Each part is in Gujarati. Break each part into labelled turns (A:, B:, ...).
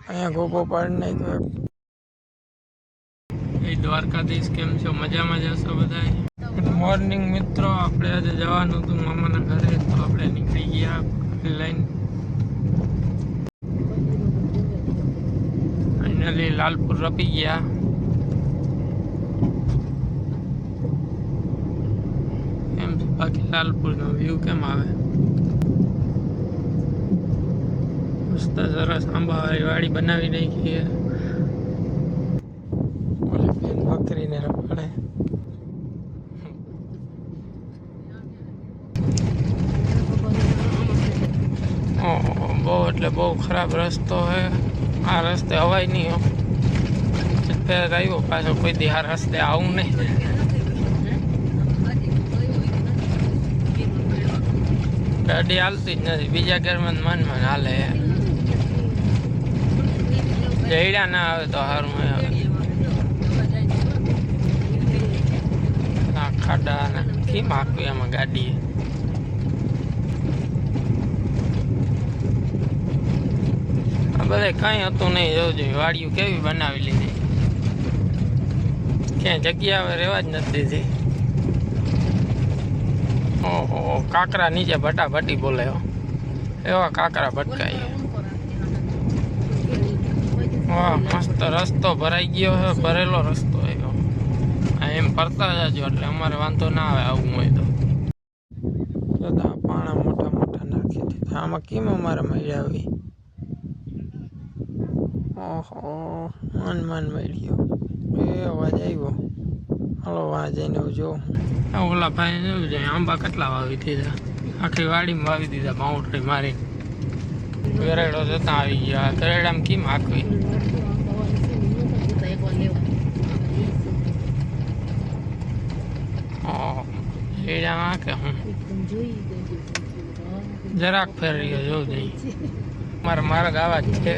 A: અહીંયા ગોગો પાડ નહીં તો એ દ્વારકાધીશ કેમ છો? મજામાં જશો બધા? ગુડ મોર્નિંગ મિત્રો, આપણે આજે જવાનું હતું મામાના ઘરે, તો આપણે નીકળી ગયા લઈને ફાઇનલી લાલપુર રપી ગયા. એમ બાકી લાલપુરનો વ્યૂ કેમ આવે? મસ્ત સરસ આંબાવાળી વાડી બનાવી નાખી છે. ઓલે બેન બકરીને રમાડે. બહુ એટલે બહુ ખરાબ રસ્તો છે. આ રસ્તે હવાય નહીં હો. ફેર આવ્યો પાછો, કોઈ દી આ રસ્તે આવું નહીં. ગાડી હાલતી જ નથી, બીજા ઘરમાં મન હાલે. જઈડા ના આવે તો સારું આવે. ખાડા ને કેમ હાંકવી એમાં ગાડી? બધા કઈ હતું નહીં. જોવું જોઈએ વાડીઓ કેવી બનાવી લીધી. ક્યાંય જગ્યા હવે રહેવા જ નથી દીધી. ઓહો, કાંકરા નીચે ભટાભટી બોલે એવા કાંકરા ભટકાય. વાહ, મસ્ત રસ્તો ભરાઈ ગયો છે, ભરેલો રસ્તો આવ્યો. એમ ફરતા જજો એટલે અમારે વાંધો ના આવે આવું હોય તો. પાણા મોટા મોટા નાખી દીધા. આમાં કેમ અમારે મળી આવી? ઓહો, મન મળ્યો. એ અવાજ આવ્યો. હાલો વાં જઈને જોઉં. ઓલા ભાઈ જોયું જાય આંબા કેટલા વાવી દીધા. આખી વાડીમાં વાવી દીધા બાઉન્ડ્રી મારી. ગરેડો જતા આવી ગયા. ગરેડામાં કેમ હાંકવી? એડામાં કે હું જરાક ફેરી ગયો જોઉં જઈ. મારા માર્ગ આવા જ છે.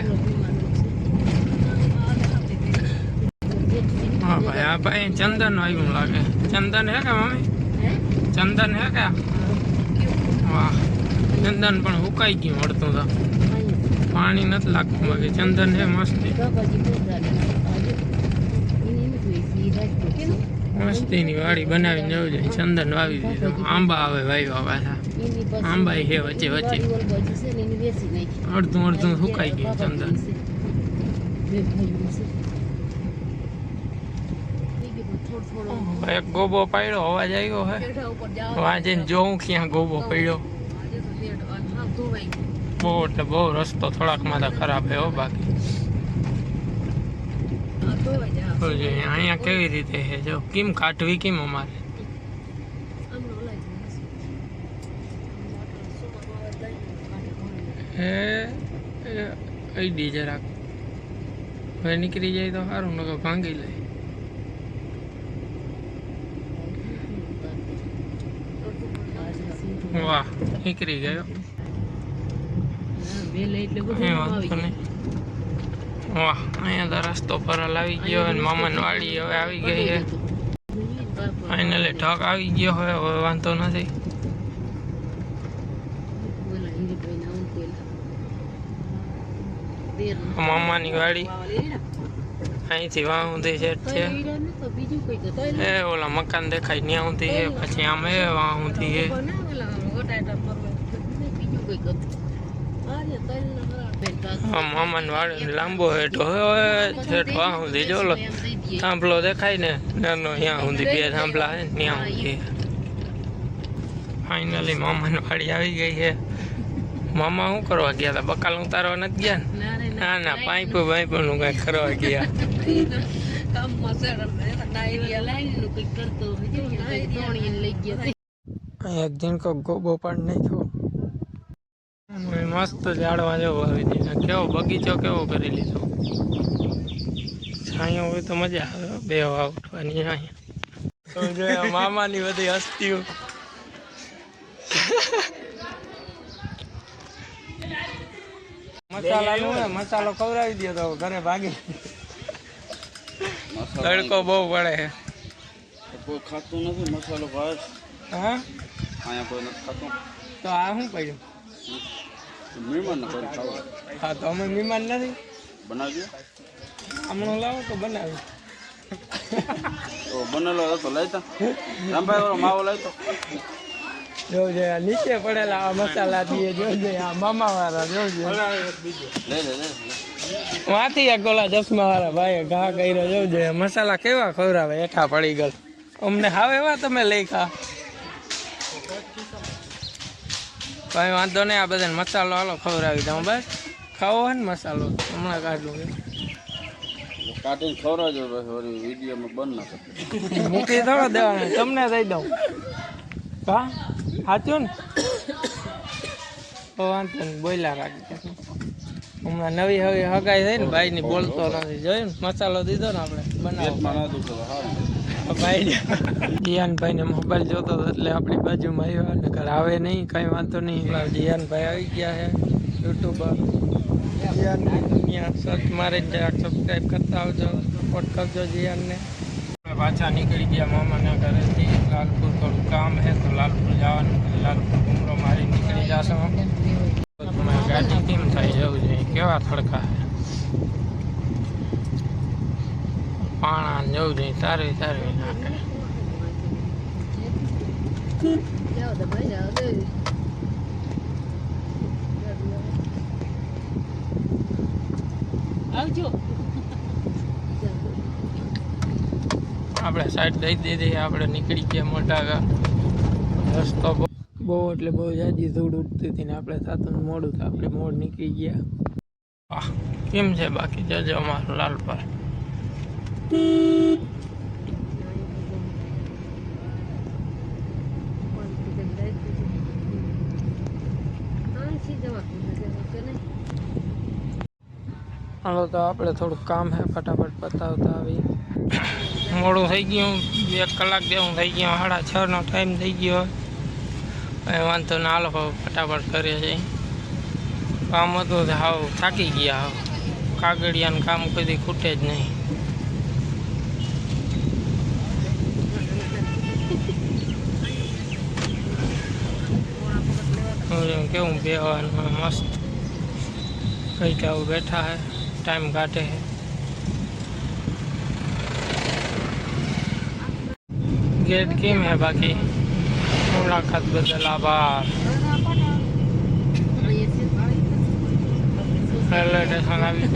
A: હા ભાઈ, આ ભાઈ ચંદન આવ્યું લાગે. ચંદન હે કે મમ્મી? ચંદન હે કે? વાહ, ચંદન પણ હુકાઈ ગયું મળતું તો. પાણી નથી લાગતું બાકી ચંદન હે મસ્તી. મસ્તીની વાડી બનાવીને જવું જોઈએ. ચંદન વાવી દીધું. આંબા આવે વાવ્યા પાછા. આંબા હે વચ્ચે વચ્ચે. અડધું અડધું સુકાઈ ગયું ચંદન. એક ગોબો પડ્યો, અવાજ આવ્યો હે. વાંચીને જોઉં ક્યાં ગોબો પડ્યો. બહુ એટલે બહુ રસ્તો થોડાકમાં તો ખરાબ છે હો. બાકી અહીંયા કેવી રીતે છે જો, કેમ કાઢવી કેમ અમારે? હે અડી જરાક હવે નીકળી જાય તો સારું, નકર ભાંગી લે. વાહ, નીકળી ગયો. વાહ, અહીંયા તો રસ્તો ફરલ આવી ગયો. અને મામાની વાડી હવે આવી ગઈ છે. ફાઇનલી ઠક આવી ગયો હોય. હવે વાંધો નથી. મામાની વાડી અહીંથી વાહ ઊંધી સેટ છે. એ ઓલા મકાન દેખાય ત્યાં ઊંધી છે. પછી આમ એ વાહ ઊંધી છે. મામાની વાડી લાંબો હેઠો હેઠ વાહ ઊંધી. જો થાંભલો દેખાય ને નાનો, ત્યાં ઊંધી બે થાંભલા છે ત્યાં ઊંધી. ફાઇનલી મામાની વાડી આવી ગઈ છે. મામા શું કરવા ગયા હતા? બકાલ ઉતારવા નથી ગયા ને? ના ના, પાઇપો નું કઈ કરવા ગયા. એક જીણકો ગોબો પણ નાખ્યો. મસ્ત ઝાડવા જેવો આવી દીધો. કેવો બગીચો કેવો કરી લીધો. છાંયો હોય તો મજા આવે બે ઉઠવાની. અહીંયા મામાની બધી હસ્તીઓ. મસાલો ખવડાવી દો તો ઘરે ભાગી. તડકો બહુ પડે છે. કોઈ ખાતું નથી મસાલો ભાઈ. હા, અહીંયા કોઈ નથી ખાતું. તો આ શું પડ્યું? મહેમાન. હા, તો અમે મહેમાન નથી.
B: બનાવજો
A: હમણાં લાવો તો બનાવી
B: તો બનેલો હતો લાવતા રામભાઈ વાળો માવો લાવતો
A: જોજે આ નીચે પડેલા આ મસાલા દીએ જોજે આ મામા વાળા જોજે
B: લે
A: વાથી આ ગોલા ચશ્મા વાળા ભાઈ ઘા કર્યો જોજે મસાલા કેવા ખવરાવે હેઠા પડી ગયેલ અમને હાવ એવા તમે લઈ ખા ભાઈ વાંધો નહીં આ બધાને મસાલો હાલો ખવડાવી દઉં બસ ખાવો હોય ને મસાલો હમણાં કાઢું
B: કાઢીને ખવડાવજો પછી વિડીયોમાં બંધ ના કરતો
A: મૂકી થોડો દેવાનું તમને દઈ દઉં હા સાચું ને તો વાંધો નહીં બોલ્યા રાખી હમણાં નવી હવે હગાઈ થઈ ને ભાઈની બોલતો નથી જોયું ને મસાલો દીધો ને આપણે બનાવો ભાઈ જીયાનભાઈને મોબાઈલ જોતો હતો એટલે આપણી બાજુમાં આવ્યા ને ઘર આવે નહીં કંઈ વાંધો નહીં જીયાનભાઈ આવી ગયા છે યુટ્યુબર જીયાન સર્ચ મારીને જરાક સબસ્ક્રાઈબ કરતા આવજો સપોર્ટ કરજો જીયાનને પાછા નીકળી ગયા મામાના ઘરેથી લાલપુર થોડું કામ છે તો લાલપુર જવાનું લાલપુર ઘૂમરો મારી નીકળી જશો તમારી ગાડી કેમ થાય જવું જોઈએ કેવા થડકા પાણા જવું જોઈએ તારે નાખે આપણે સાઈડ દઈ દીધી આપણે નીકળી ગયા મોટા રસ્તો બહુ એટલે બહુ જાજી ધૂળ ઉડતી હતી ને આપણે સાતું મોડું તો આપણે મોડ નીકળી ગયા કેમ છે બાકી જજો અમારું લાલપર હાલો તો આપણે થોડુંક કામ છે ફટાફટ પતાવતા આવી મોડું થઈ ગયું 1 કલાક જેવું થઈ ગયું 6:30નો ટાઈમ થઈ ગયો હવે વાંધો ના હાલો ફટાફટ કરીએ છીએ કામ હતું હાવ થાકી ગયા હાવ કાગળિયાનું કામ કદી ખૂટે જ નહીં કેવું બેહવાનું મસ્ત કઈ આવું બેઠા હે टाइम काटे है गेट केम है बाकी मुलाकात बदल आभार रेलवे स्टेशन આવી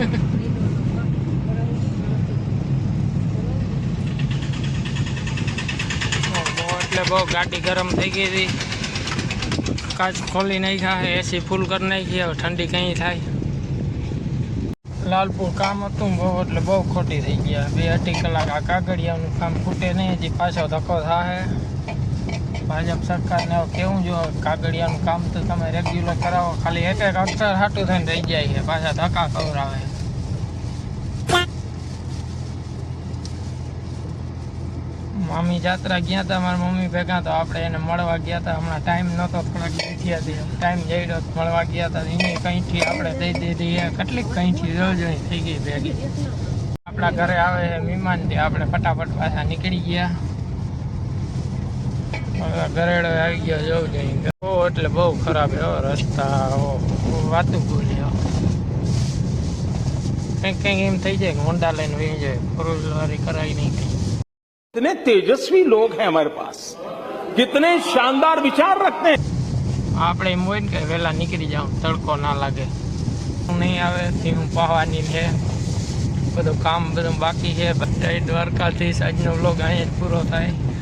A: એટલે બહુ ગાડી ગરમ થઈ ગઈ હતી કાચ ખોલી નાખ્યા એસી ફૂલ કરી નાખી હવે ઠંડી કઈ થાય લાલપુર કામ હતું બહુ એટલે બહુ ખોટી થઈ ગયા 2-2.5 કલાક આ કાગળિયાનું કામ ખૂટે નહીં હજી પાછો ધક્કો થાય ભાજપ સરકારને કેવું જો કાગળિયાનું કામ તો તમે રેગ્યુલર કરાવો ખાલી એક અક્ષર હાટું થઈને રહી જાય છે પાછા ધક્કા ખવડાવે મામી જાત્રા ગયા હતા મારા મમ્મી ભેગા તો આપણે એને મળવા ગયા હતા હમણાં ટાઈમ નહોતો થોડાક ગયા હતી ટાઈમ જઈડો મળવા ગયા હતા એની કંઈથી આપણે દઈ દીધી કેટલીક કંઈથી રોજ થઈ ગઈ ભેગી આપણા ઘરે આવે મહેમાનથી આપણે ફટાફટ પાછા નીકળી ગયા ઘરેડો આવી ગયો જવું જોઈએ બહુ એટલે બહુ ખરાબ એવો રસ્તા વાતું બોલી કંઈક એમ થઈ જાય કે હોન્ડા લઈને વહી જાય 4 વાળી કરાવી નહીં થઈ
C: कितने तेजस्वी लोग हैं हमारे पास कितने शानदार विचार रखते हैं
A: આપણે એમ હોય ને કે વહેલા નીકળી જાઉં તડકો ના લાગે નહીં આવે હું પાવાની છે બધું કામ બધું બાકી છે બધા દ્વારકાથી આજનો વ્લોગ અહીંયા જ પૂરો થાય